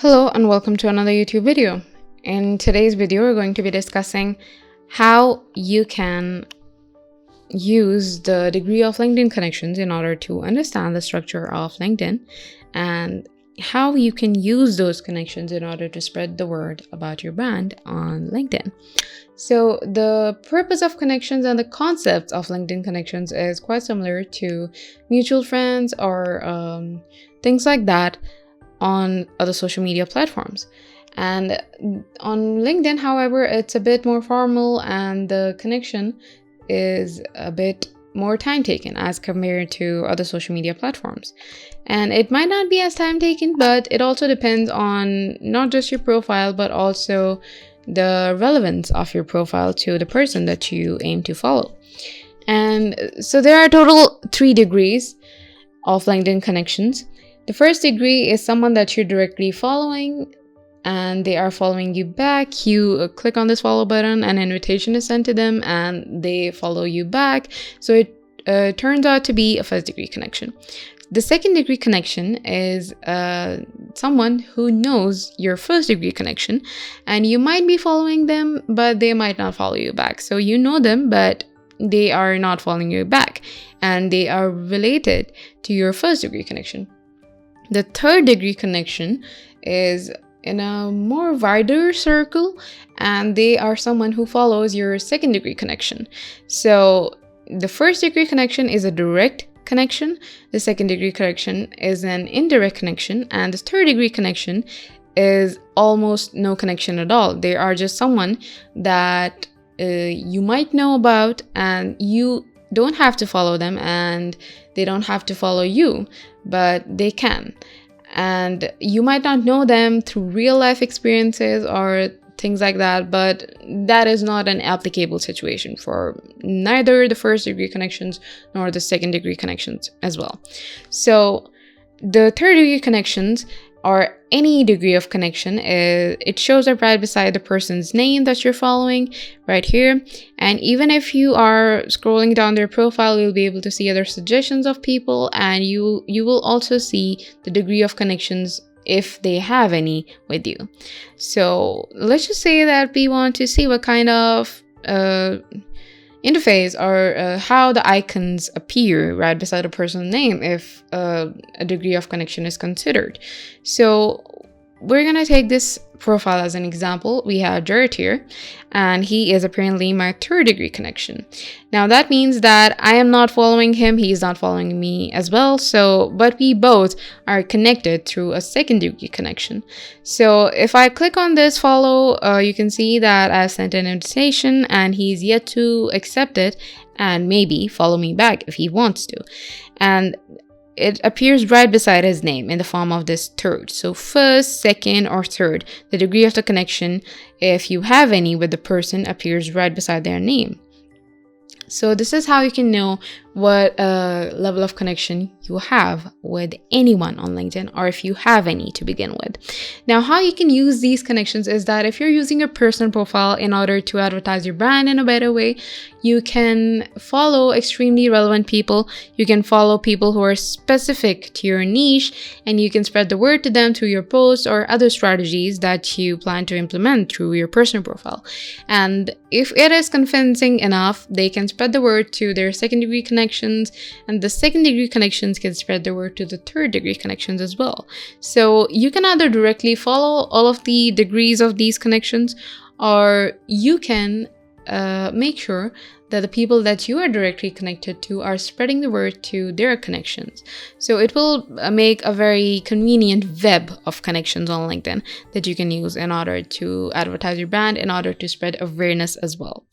Hello and welcome to another YouTube video. In today's video, we're going to be discussing how you can use the degree of LinkedIn connections in order to understand the structure of LinkedIn and how you can use those connections in order to spread the word about your brand on LinkedIn. So the purpose of connections and the concept of LinkedIn connections is quite similar to mutual friends or things like that on other social media platforms. And on LinkedIn, however, it's a bit more formal and the connection is a bit more time taken as compared to other social media platforms. And it might not be as time taken, but it also depends on not just your profile, but also the relevance of your profile to the person that you aim to follow. And so there are total 3 degrees of LinkedIn connections. The first degree is someone that you're directly following and they are following you back. You click on this follow button, an invitation is sent to them and they follow you back. So it turns out to be a first degree connection. The second degree connection is someone who knows your first degree connection and you might be following them, but they might not follow you back. So you know them, but they are not following you back and they are related to your first degree connection. The third degree connection is in a more wider circle and they are someone who follows your second degree connection. So the first degree connection is a direct connection, the second degree connection is an indirect connection, and the third degree connection is almost no connection at all. They are just someone that you might know about and you don't have to follow them and they don't have to follow you, but they can. And you might not know them through real life experiences or things like that, but that is not an applicable situation for neither the first degree connections nor the second degree connections as well. So the third degree connections or any degree of connection, it shows up right beside the person's name that you're following right here. And even if you are scrolling down their profile, you'll be able to see other suggestions of people and you will also see the degree of connections if they have any with you. So let's just say that we want to see what kind of interface or how the icons appear right beside a person's name if a degree of connection is considered. So we're gonna take this profile as an example. We have Jared here and he is apparently my third degree connection. Now that means that I am not following him, he is not following me as well, but we both are connected through a second degree connection. So if I click on this follow, you can see that I've sent an invitation and he's yet to accept it and maybe follow me back if he wants to. And it appears right beside his name in the form of this third. So first, second, or third, the degree of the connection, if you have any with the person, appears right beside their name. So this is how you can know what level of connection you have with anyone on LinkedIn, or if you have any to begin with. Now, how you can use these connections is that if you're using your personal profile in order to advertise your brand in a better way, you can follow extremely relevant people. You can follow people who are specific to your niche, and you can spread the word to them through your posts or other strategies that you plan to implement through your personal profile. And if it is convincing enough, they can spread the word to their second degree connections, and the second degree connections can spread the word to the third degree connections as well. So you can either directly follow all of the degrees of these connections, or you can make sure that the people that you are directly connected to are spreading the word to their connections. So it will make a very convenient web of connections on LinkedIn that you can use in order to advertise your brand, in order to spread awareness as well.